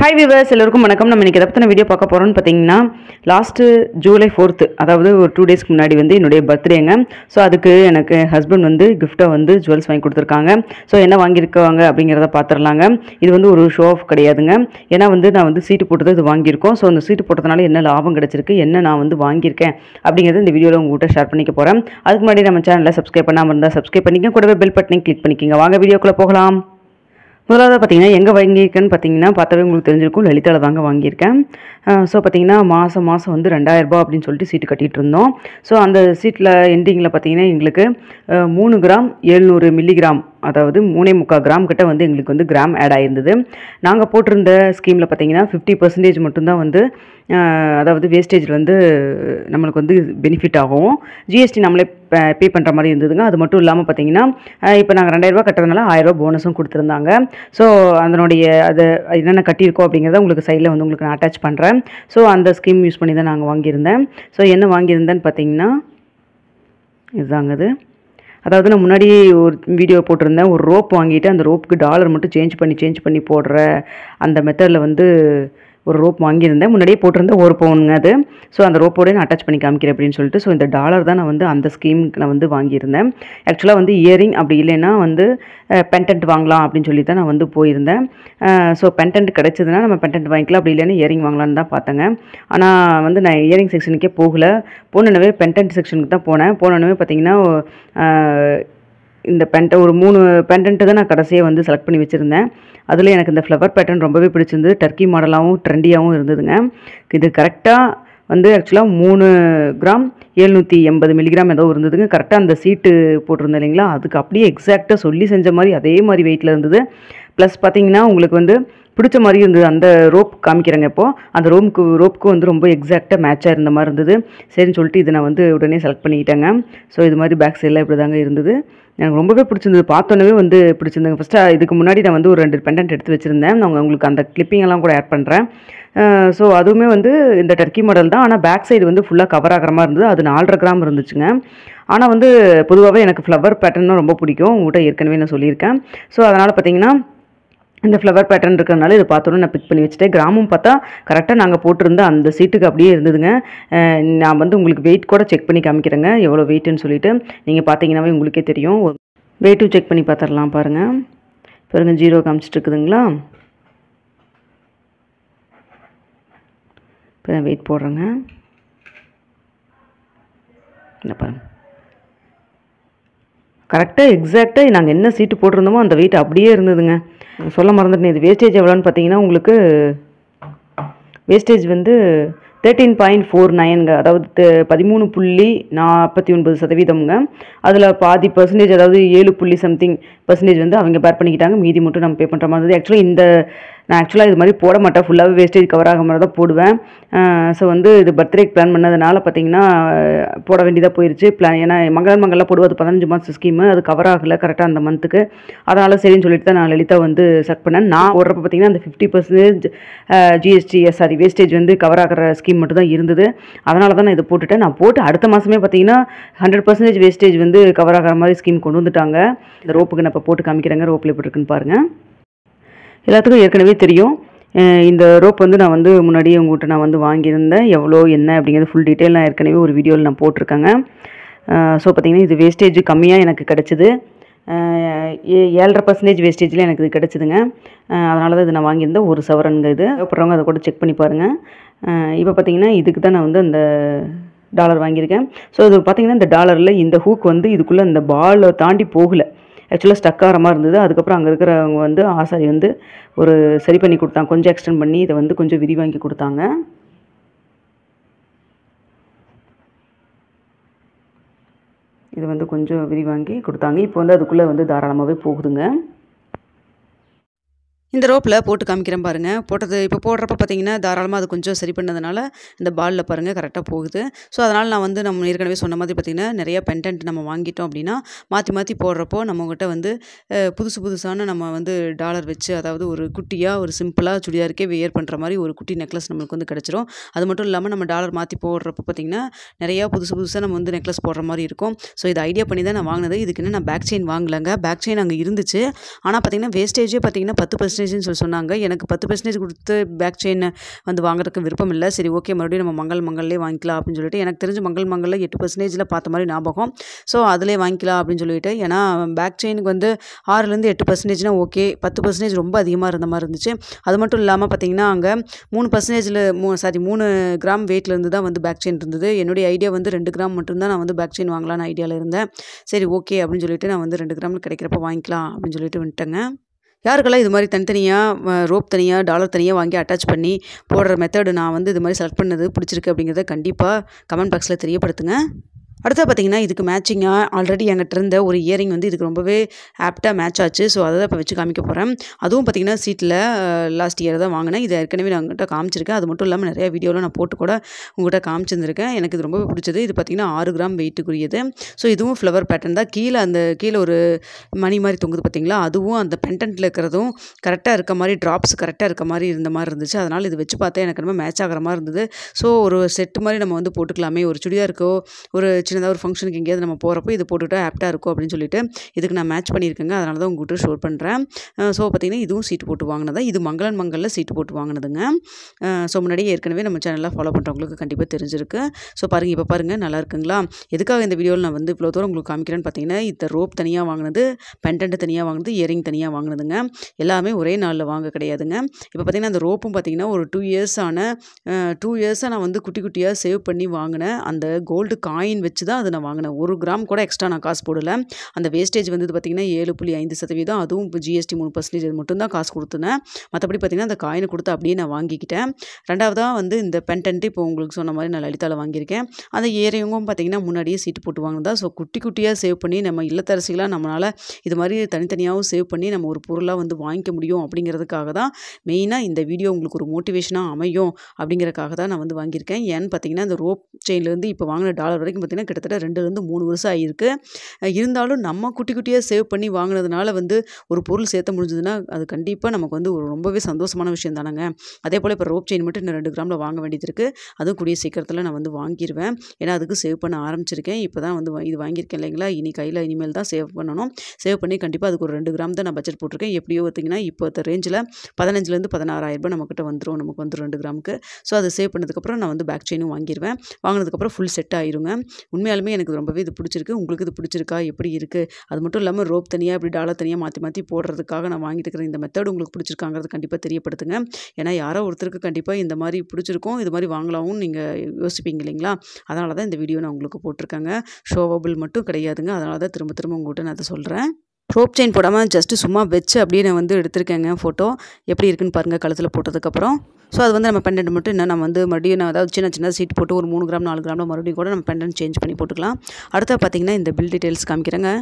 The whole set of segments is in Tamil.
ஹாய் வியூவர்ஸ், எல்லோருக்கும் வணக்கம். நம்ம இன்றைக்கி எதை பற்றின வீடியோ பார்க்க போகிறோம்னு பார்த்தீங்கன்னா, லாஸ்ட்டு ஜூலை 4th, அதாவது ஒரு 2 டேஸ்க்கு முன்னாடி வந்து என்னுடைய பர்த்டேங்க. ஸோ அதுக்கு எனக்கு ஹஸ்பண்ட் வந்து கிஃப்ட்டாக வந்து ஜுவல்ஸ் வாங்கி கொடுத்துருக்காங்க. ஸோ என்ன வாங்கியிருக்காங்க அப்படிங்கிறத பார்த்துடலாங்க. இது வந்து ஒரு ஷோ ஆஃப் கிடையாதுங்க. ஏன்னா வந்து நான் வந்து சீட்டு போட்டு இது வாங்கியிருக்கோம். ஸோ அந்த சீட்டு போட்டதுனால என்ன லாபம் கிடச்சிருக்கு, என்ன நான் வந்து வாங்கியிருக்கேன் அப்படிங்கிறது இந்த வீடியோவில் உங்கள்கிட்ட ஷேர் பண்ணிக்க போகிறேன். அதுக்கு முன்னாடி நம்ம சேனலை சப்ஸ்கிரைப் பண்ணாமல் இருந்தால் சப்ஸ்கிரைப் பண்ணிக்க, கூடவே பெல் பட்டனையும் கிளிக் பண்ணிக்கோங்க. வாங்க வீடியோக்குள்ளே போகலாம். முதலாவது பார்த்தீங்கன்னா, எங்கே வாங்கியிருக்கேன்னு பார்த்தீங்கன்னா, பார்த்தாவே உங்களுக்கு தெரிஞ்சிருக்கும், லலிதாவில் தாங்க வாங்கியிருக்கேன். ஸோ பார்த்தீங்கன்னா, மாதம் வந்து 2000 ரூபாய் அப்படின்னு சொல்லிட்டு சீட்டு கட்டிகிட்டு இருந்தோம். ஸோ அந்த சீட்டில் எண்டிங்கில் பார்த்தீங்கன்னா எங்களுக்கு 3 கிராம் 700 மில்லிகிராம், அதாவது 3.25 கிராம் கிட்ட வந்து எங்களுக்கு வந்து கிராம் ஆட் ஆகிருந்தது. நாங்கள் போட்டிருந்த ஸ்கீமில் பார்த்தீங்கன்னா 50% மட்டும்தான் வந்து அதாவது வேஸ்டேஜில் வந்து நம்மளுக்கு வந்து பெனிஃபிட் ஆகும். ஜிஎஸ்டி நம்மளே பே பண்ணுற மாதிரி இருந்ததுங்க. அது மட்டும் இல்லாமல் பார்த்தீங்கன்னா, இப்போ நாங்கள் 2000 ரூபா கட்டுறதுனால 1000 ரூபா போனஸும் கொடுத்துருந்தாங்க. ஸோ அதனுடைய அது என்னென்ன கட்டியிருக்கோம் அப்படிங்கிறத உங்களுக்கு சைடில் வந்து உங்களுக்கு நான் அட்டாச் பண்ணுறேன். ஸோ அந்த ஸ்கீம் யூஸ் பண்ணி தான் நாங்கள் வாங்கியிருந்தேன். ஸோ என்ன வாங்கியிருந்தேன்னு பார்த்தீங்கன்னா, இதுதாங்க அது. அதாவது நான் முன்னாடி ஒரு வீடியோ போட்டிருந்தேன், ஒரு ரோப் வாங்கிட்டு அந்த ரோப்புக்கு டாலர் மட்டும் சேஞ்ச் பண்ணி போடுற அந்த மெத்தடில் வந்து ஒரு ரோப் வாங்கியிருந்தேன். முன்னாடியே போட்டிருந்த 1 பவுனுங்க அது. ஸோ அந்த ரோப்போட நான் அட்டாச் பண்ணி காமிக்கிறேன் அப்படின்னு சொல்லிட்டு, ஸோ இந்த டாலர் தான் நான் வந்து அந்த ஸ்கீமுக்கு நான் வந்து வாங்கியிருந்தேன். ஆக்சுவலாக வந்து இயரிங் அப்படி இல்லைன்னா வந்து பெண்டன்ட் வாங்கலாம் அப்படின்னு சொல்லி தான் நான் வந்து போயிருந்தேன். ஸோ பெண்டன்ட் கிடச்சதுன்னா நம்ம பெண்டன்ட் வாங்கிக்கலாம், அப்படி இல்லைன்னா இயரிங் வாங்கலான்னு தான் பார்த்தேங்க. ஆனால் வந்து நான் இயரிங் செக்ஷனுக்கே போகலை. போனோடனே பெண்டன்ட் செக்ஷனுக்கு தான் போனேன். போனோடனே பார்த்தீங்கன்னா இந்த ஒரு 3 பெண்டன்ட்டு தான் நான் கடைசியாக வந்து செலக்ட் பண்ணி வச்சுருந்தேன். அதில் எனக்கு இந்த ஃப்ளவர் பேட்டர்ன் ரொம்பவே பிடிச்சிருந்தது. டர்க்கி மாடலாகவும் ட்ரெண்டியாகவும் இருந்ததுங்க. இது கரெக்டாக வந்து ஆக்சுவலாக 3 கிராம் 780 மில்லிகிராம் ஏதோ இருந்ததுங்க. கரெக்டாக அந்த சீட்டு போட்டிருந்தேன் இல்லைங்களா, அதுக்கு அப்படியே எக்ஸாக்டாக சொல்லி செஞ்ச மாதிரி அதே மாதிரி வெயிட்டில் இருந்தது. ப்ளஸ் பார்த்தீங்கன்னா உங்களுக்கு வந்து பிடிச்ச மாதிரி இருந்தது. அந்த ரோப் காமிக்கிறேங்க இப்போது. அந்த ரோப்புக்கு வந்து ரொம்ப எக்ஸாக்டாக மேட்சாக இருந்த மாதிரி இருந்தது. சரின்னு சொல்லிட்டு இதை நான் வந்து உடனே செலக்ட் பண்ணிக்கிட்டேங்க. ஸோ இது மாதிரி பேக் சைடில் இப்படி தாங்க இருந்தது. எனக்கு ரொம்பவே பிடிச்சிருந்தது. பார்த்தோன்னே வந்து பிடிச்சிருந்தேங்க. ஃபஸ்ட்டு இதுக்கு முன்னாடி நான் வந்து ஒரு 2 பெண்டன்ட் எடுத்து வச்சுருந்தேன். நான் உங்களுக்கு அந்த கிளிப்பிங்கெல்லாம் கூட ஆட் பண்ணுறேன். ஸோ அதுவுமே வந்து இந்த டர்க்கி மாடல் தான். ஆனால் பேக் சைடு வந்து ஃபுல்லாக கவர் ஆகிற மாதிரி இருந்தது. அது 4.5 கிராம் இருந்துச்சுங்க. ஆனால் வந்து பொதுவாகவே எனக்கு ஃப்ளவர் பேட்டர்னும் ரொம்ப பிடிக்கும். உங்கள்கிட்ட ஏற்கனவே நான் சொல்லியிருக்கேன். ஸோ அதனால் பார்த்தீங்கன்னா இந்த ஃப்ளவர் பேட்டர்ன் இருக்கிறனால இதை பார்த்தோன்னே நான் பிக் பண்ணி வச்சுட்டேன். கிராமும் பார்த்தா கரெக்டாக நாங்கள் போட்டிருந்த அந்த சீட்டுக்கு அப்படியே இருந்ததுங்க. நான் வந்து உங்களுக்கு வெயிட் கூட செக் பண்ணி காமிக்கிறேங்க, எவ்வளோ வெயிட்டுன்னு சொல்லிட்டு. நீங்கள் பார்த்தீங்கன்னாவே உங்களுக்கே தெரியும். வெயிட்டும் செக் பண்ணி பார்த்துடலாம் பாருங்கள். பாருங்க, 0 காமிச்சிட்டு இருக்குதுங்களா. இப்போ நான் வெயிட் போடுறேங்க. இந்த பாருங்கள், கரெக்டாக எக்ஸாக்டாக நாங்கள் என்ன சீட்டு போட்டிருந்தோமோ அந்த வெயிட் அப்படியே இருந்ததுங்க. சொல்ல மறந்துட்டேன். இது வேஸ்டேஜ் எவ்வளோன்னு பார்த்தீங்கன்னா உங்களுக்கு வேஸ்டேஜ் வந்து 13.49ங்க, அதாவது 13.49%. அதில் பாதி பர்சன்டேஜ், அதாவது 7 சம்திங் பர்சன்டேஜ் வந்து அவங்க பேர் பண்ணிக்கிட்டாங்க. மீதி மட்டும் நம்ம பே பண்ணுற மாதிரி இருந்தது. ஆக்சுவலாக நான் இது மாதிரி போட மாட்டேன். ஃபுல்லாகவே வேஸ்டேஜ் கவர் ஆக மாதிரி தான் போடுவேன். ஸோ வந்து இது பர்த்டேக்கு பிளான் பண்ணதுனால பார்த்தீங்கன்னா போட வேண்டியதாக போயிடுச்சு. ஏன்னா மங்கள்லாம் போடுவது 15 மாதம் ஸ்கீமு, அது கவர் ஆகலை கரெக்டாக அந்த மந்த்துக்கு. அதனால் சரின்னு சொல்லிட்டு தான் நான் லலிதா வந்து செட் பண்ணேன். நான் போடுறப்ப பார்த்தீங்கன்னா அந்த 50% ஜிஎஸ்டி வேஸ்டேஜ் வந்து கவர் ஆகிற ஸ்கீம் மட்டும் தான் இருந்தது. அதனால தான் நான் இதை போட்டுட்டேன். நான் போட்டு அடுத்த மாதமே பார்த்தீங்கன்னா 100% வேஸ்டேஜ் வந்து கவர் ஆகிற மாதிரி ஸ்கீம் கொண்டு வந்துட்டாங்க. இந்த ரோப்புக்கு நான் இப்போ போட்டு காமிக்கிறேங்க. ரோப்பில் எப்படி இருக்குன்னு பாருங்கள். எல்லாத்துக்கும் ஏற்கனவே தெரியும். இந்த ரோப் வந்து நான் வந்து முன்னாடியே உங்கள்கிட்ட நான் வந்து வாங்கியிருந்தேன். எவ்வளோ என்ன அப்படிங்கிறது ஃபுல் டீட்டெயில் நான் ஏற்கனவே ஒரு வீடியோவில் நான் போட்டிருக்கேங்க. ஸோ பார்த்தீங்கன்னா இது வேஸ்டேஜ் கம்மியாக எனக்கு கிடச்சிது. 7.5% வேஸ்டேஜில் எனக்கு இது கிடச்சிதுங்க. அதனால தான் இது நான் வாங்கியிருந்தேன். 1 சவரனுங்க இது. தேவைப்படுறவங்க அதை கூட செக் பண்ணி பாருங்கள். இப்போ பார்த்தீங்கன்னா இதுக்கு தான் நான் வந்து அந்த டாலர் வாங்கியிருக்கேன். ஸோ இது பார்த்தீங்கன்னா இந்த டாலரில் இந்த ஹூக் வந்து இதுக்குள்ளே இந்த பாலை தாண்டி போகலை. ஆக்சுவலாக ஸ்டக் ஆகிற மாதிரி இருந்தது. அதுக்கப்புறம் அங்கே இருக்கிறவங்க வந்து ஆசாரி வந்து ஒரு சரி பண்ணி கொடுத்தாங்க. கொஞ்சம் எக்ஸ்டெண்ட் பண்ணி இதை வந்து கொஞ்சம் விரிவாங்கி கொடுத்தாங்க. இது வந்து கொஞ்சம் விரிவாங்கி கொடுத்தாங்க. இப்போ வந்து அதுக்குள்ளே வந்து தாராளமாகவே போகுதுங்க. இந்த ரோப்பில் போட்டு காமிக்கிறேன் பாருங்கள். இப்போ போடுறப்ப பார்த்தீங்கன்னா தாராளமாக அது கொஞ்சம் சரி பண்ணதுனால இந்த பாலில் பாருங்கள் கரெக்டாக போகுது. ஸோ அதனால் நான் வந்து நம்ம ஏற்கனவே சொன்ன மாதிரி பார்த்திங்கன்னா நிறையா பெண்டன்ட் நம்ம வாங்கிட்டோம் அப்படின்னா மாற்றி போடுறப்போ நம்மகிட்ட வந்து புதுசான நம்ம வந்து டாலர் வச்சு, அதாவது ஒரு குட்டியாக ஒரு சிம்பிளாக சுடிதாருக்கே வியர் பண்ணுற மாதிரி ஒரு குட்டி நெக்லஸ் நம்மளுக்கு வந்து கிடச்சிரும். அது மட்டும் இல்லாமல் நம்ம டாலர் மாற்றி போடுறப்போ பார்த்திங்கன்னா நிறையா புதுசாக நம்ம வந்து நெக்லஸ் போடுற மாதிரி இருக்கும். ஸோ இது ஐடியா பண்ணி தான் நான் வாங்கினது. இதுக்குன்னு நான் பேக் செயின் வாங்கலைங்க. பேக் செயின் அங்கே இருந்துச்சு. ஆனால் பார்த்திங்கன்னா வேஸ்டேஜே பார்த்திங்கன்னா 10% 10% சொல்லி சொன்னாங்க. எனக்கு 10% கொடுத்து பேக் செயின் வந்து வாங்குறதுக்கு விருப்பம் இல்லை. சரி ஓகே, மறுபடியும் நம்ம மங்கள்லேயே வாங்கிக்கலாம் அப்படின்னு சொல்லிட்டு, எனக்கு தெரிஞ்சு மங்கள்ல 8% பார்த்த மாதிரி ஞாபகம். ஸோ அதிலே வாங்கிக்கலாம் அப்படின்னு சொல்லிட்டு, ஏன்னா பேக் செயினுக்கு வந்து 6லேருந்து 8%னா ஓகே, 10% ரொம்ப அதிகமாக இருந்த மாதிரி இருந்துச்சு. அது மட்டும் இல்லாமல் பார்த்தீங்கன்னா, அங்கே 3 கிராம் வெயிட்லேருந்து தான் வந்து பேக் செயின் இருந்தது. என்னுடைய ஐடியா வந்து 2 கிராம் மட்டும்தான் நான் வந்து பேக் செயின் வாங்கலான்னு ஐடியாவில் இருந்தேன். சரி ஓகே அப்படின்னு சொல்லிட்டு நான் வந்து 2 கிராமில் கிடைக்கிறப்ப வாங்கிக்கலாம் அப்படின்னு சொல்லிட்டு விட்டேங்க. யாருக்கெல்லாம் இது மாதிரி தனித்தனியாக ரோப் தனியாக, டாலர் தனியாக வாங்கி அட்டாச் பண்ணி போடுற மெத்தடு நான் வந்து இது மாதிரி செலக்ட் பண்ணது பிடிச்சிருக்கு அப்படிங்கிறத கண்டிப்பாக கமெண்ட் பாக்ஸில் தெரியப்படுத்துங்க. அடுத்தது பார்த்தீங்கன்னா, இதுக்கு மேட்சிங்காக ஆல்ரெடி என்கிட்ட இருந்த ஒரு இயரிங் வந்து இதுக்கு ரொம்பவே ஆப்டாக மேட்ச் ஆச்சு. ஸோ அதை தான் இப்போ வச்சு காமிக்க போகிறேன். அதுவும் பார்த்தீங்கன்னா சீட்டில் லாஸ்ட் இயர் தான் வாங்கினேன். இது ஏற்கனவே நான் உங்கள்கிட்ட காமிச்சிருக்கேன். அது மட்டும் இல்லாமல் நிறைய வீடியோவில் நான் போட்டு கூட உங்கள்கிட்ட காமிச்சிருந்திருக்கேன். எனக்கு இது ரொம்பவே பிடிச்சது. இது பார்த்தீங்கன்னா 6 கிராம் வெயிட்டுக்குரியது. ஸோ இதுவும் ஃப்ளவர் பேட்டர்ன் தான். கீழே ஒரு மணி மாதிரி தொங்குது பார்த்தீங்களா, அதுவும் அந்த பெண்டன்ட்டில் இருக்கிறதும் கரெக்டாக இருக்க மாதிரி, ட்ராப்ஸ் கரெக்டாக இருக்க மாதிரி இருந்த மாதிரி இருந்துச்சு. அதனால் இது வச்சு பார்த்தேன், எனக்கு ரொம்ப மேட்ச் ஆகிற மாதிரி இருந்தது. ஸோ ஒரு செட்டு மாதிரி நம்ம வந்து போட்டுக்கலாமே, ஒரு சுடிதாருக்கோ ஒரு சின்னதாக ஒரு ஃபங்க்ஷனுக்கு எங்கேயாவது நம்ம போகிறப்போ இது போட்டுக்கிட்டால் ஆப்டாக இருக்கும் அப்படின்னு சொல்லிட்டு இதுக்கு நான் மேட்ச் பண்ணியிருக்கேங்க. அதனால தான் உங்கள்கிட்ட ஷோர் பண்ணுறேன். ஸோ பார்த்தீங்கன்னா இதுவும் சீட்டு போட்டு வாங்கினதா. இது மங்கலில் சீட்டு போட்டு வாங்கினதுங்க. ஸோ முன்னாடியே ஏற்கனவே நம்ம சேனலில் ஃபாலோ பண்ணுறவங்களுக்கு கண்டிப்பாக தெரிஞ்சிருக்கு. ஸோ பாருங்கள், இப்போ பாருங்கள் நல்லா இருக்குங்களா. எதுக்காக இந்த வீடியோவில் நான் வந்து இவ்வளோ தூரம் உங்களுக்கு காமிக்கிறேன்னு பார்த்தீங்கன்னா, இந்த ரோப் தனியாக வாங்கினது, பெண்டன்ட் தனியாக வாங்கினது, இயரிங் தனியாக வாங்கினதுங்க. எல்லாமே ஒரே நாளில் வாங்க கிடையாதுங்க. இப்போ பார்த்தீங்கன்னா அந்த ரோப்பும் பார்த்தீங்கன்னா ஒரு 2 இயர்ஸாக நான் வந்து குட்டி குட்டியாக சேவ் பண்ணி வாங்கினேன். அந்த கோல்டு காயின் வச்சு தான் அதை நான் வாங்கினேன். 1 கிராம் கூட எக்ஸ்ட்ரா நான் காசு போடல. அந்த வேஸ்டேஜ் வந்து பார்த்தீங்கன்னா 7.5%, அதுவும் இப்போ ஜிஎஸ்டி 3% அது மட்டும் தான் காசு கொடுத்துனேன். மற்றபடி பார்த்தீங்கன்னா அந்த காயினை கொடுத்து அப்படியே நான் வாங்கிக்கிட்டேன். ரெண்டாவதாக வந்து இந்த பெண்டன்ட் இப்போ உங்களுக்கு சொன்ன மாதிரி நான் லலிதாவில் வாங்கியிருக்கேன். அந்த இயரிங்கும் பார்த்தீங்கன்னா முன்னாடியே சீட்டு போட்டு வாங்கினதா. ஸோ குட்டி குட்டியாக சேவ் பண்ணி நம்ம இல்லத்தரசிகளாக நம்மளால் இது மாதிரி தனித்தனியாகவும் சேவ் பண்ணி நம்ம ஒரு பொருளாக வந்து வாங்கிக்க முடியும் அப்படிங்கிறதுக்காக தான் மெயினாக இந்த வீடியோ உங்களுக்கு ஒரு மோட்டிவேஷனாக அமையும் அப்படிங்கிறதுக்காக தான் நான் வந்து வாங்கியிருக்கேன். ஏன்னு பார்த்தீங்கன்னா இந்த ரோப் செயின்லேருந்து இப்போ வாங்கின டாலர் வரைக்கும் பார்த்தீங்கன்னா கிட்டத்தட்ட 2லேருந்து 3 வருஷம் ஆகிருக்கு. இருந்தாலும் நம்ம குட்டி குட்டியாக சேவ் பண்ணி வாங்கினதுனால வந்து ஒரு பொருள் சேர்த்த முடிஞ்சதுன்னா அது கண்டிப்பாக நமக்கு வந்து ஒரு ரொம்பவே சந்தோஷமான விஷயம் தானேங்க. அதே போல் இப்போ ரோப் செயின் மட்டும் இன்னும் 2 கிராமில் வாங்க வேண்டியது இருக்குது. அதுவும் கூடிய சீக்கிரத்தில் நான் வந்து வாங்கிடுவேன். ஏன்னா அதுக்கு சேவ் பண்ண ஆரம்பிச்சிருக்கேன். இப்போ தான் வந்து இது வாங்கியிருக்கேன் இல்லைங்களா. இனிமேல் தான் சேவ் பண்ணணும். சேவ் பண்ணி கண்டிப்பாக அதுக்கு ஒரு 2 கிராம் தான் நான் பட்ஜெட் போட்டிருக்கேன். எப்படியோ பார்த்தீங்கன்னா இப்போ ரேஞ்சில் 15லேருந்து 16,000 நம்மக்கிட்ட நமக்கு வந்து 2 கிராமுக்கு. ஸோ அதை சேவ் பண்ணதுக்கப்புறம் நான் வந்து பேக் செயினும் வாங்கிடுவேன். வாங்கினதுக்கப்புறம் ஃபுல் செட் ஆயிருங்க. உண்மையாலுமே எனக்கு ரொம்பவே இது பிடிச்சிருக்கு. உங்களுக்கு இது பிடிச்சிருக்கா, எப்படி இருக்குது? அது மட்டும் இல்லாமல் ரோப் தனியாக இப்படி டாலர் தனியாக மாற்றி போடுறதுக்காக நான் வாங்கிட்டு இருக்கிற இந்த மெத்தட் உங்களுக்கு பிடிச்சிருக்காங்கிறது கண்டிப்பாக தெரியப்படுத்துங்க. ஏன்னா யாரோ ஒருத்தருக்கு கண்டிப்பாக இந்த மாதிரி பிடிச்சிருக்கும், இது மாதிரி வாங்கலாம்னு நீங்கள் யோசிப்பீங்க இல்லைங்களா. அதனால தான் இந்த வீடியோ நான் உங்களுக்கு போட்டிருக்கேங்க. ஷோவபிள் மட்டும் கிடையாதுங்க. அதனால தான் திரும்ப உங்கள்கிட்ட நான் அதை சொல்கிறேன். ரோப் செயின் போடாமல் ஜஸ்ட்டு சும்மா வச்சு அப்படியே நான் வந்து எடுத்திருக்கேங்க ஃபோட்டோ. எப்படி இருக்குன்னு பாருங்கள் கழுத்தில் போட்டதுக்கப்புறம். ஸோ அது வந்து நம்ம பெண்டன்ட் மட்டும் இன்னும் நம்ம வந்து மறுபடியும் அதாவது சின்ன சீட் போட்டு ஒரு 3 கிராம் 4 கிராமில் மறுபடியும் கூட நம்ம பெண்டன்ட் சேஞ்ச் பண்ணி போட்டுக்கலாம். அடுத்த பார்த்தீங்கன்னா இந்த பில் டீட்டெயில்ஸ் காமிக்கிறேங்க.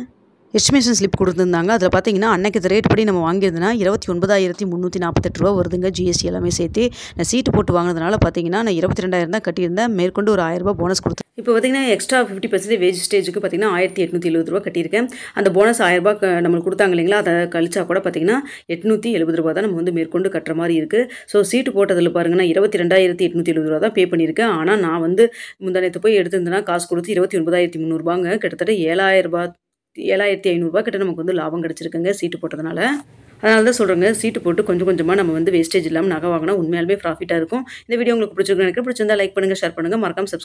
எஸ்டிமேஷன் ஸ்லிப் கொடுத்துருந்தாங்க. அதில் பார்த்தீங்கன்னா அன்னைக்கு ரேட் படி நம்ம வாங்கியிருந்தோன்னா 29,348 ரூபா வருதுங்க, ஜிஎஸ்டி எல்லாமே சேர்த்து. நான் சீட்டு போட்டு வாங்கினதுனால பார்த்தீங்கன்னா நான் 22,000 தான் கட்டியிருந்தேன். மேற்கொண்டு ஒரு 1000 ரூபா போனஸ் கொடுத்தேன். இப்போ பார்த்தீங்கன்னா எக்ஸ்ட்ரா 50% வேஸ்டேஜுக்கு பார்த்தீங்கன்னா 1,870 ரூபா கட்டியிருக்கேன். அந்த போனஸ் 1000 ரூபா நம்மளுக்கு கொடுத்தாங்க இல்லைங்களா, அதை கழிச்சா கூட பார்த்தீங்கன்னா 870 ரூபா தான் நம்ம வந்து மேற்கொண்டு கட்டுற மாதிரி இருக்குது. ஸோ சீட்டு போட்டதில் பாருங்கன்னா 22,870 ரூபா தான் பே பண்ணியிருக்கேன். ஆனால் நான் வந்து முந்தானத்து போய் எடுத்திருந்தேன்னா காசு கொடுத்து 29,300 ரூபாங்க, கிட்டத்தட்ட 7,500 ரூபா கிட்ட நமக்கு வந்து லாபம் கிடச்சிருக்குங்க சீட்டு போட்டதுனால. அதனால தான் சொல்கிறேங்க, சீட்டு போட்டு கொஞ்சம் கொஞ்சமாக நம்ம வந்து வேஸ்டேஜ் இல்லாமல் நகை வாங்கினா உண்மையாலுமே ப்ராஃபிட்டாக இருக்கும். இந்த வீடியோ உங்களுக்கு பிடிச்சிருக்குன்னு நினைக்கிறேன். பிடிச்சிருந்தா லைக் பண்ணுங்கள், ஷேர் பண்ணுங்கள், மறக்காம சப்ஸ்கிரைப்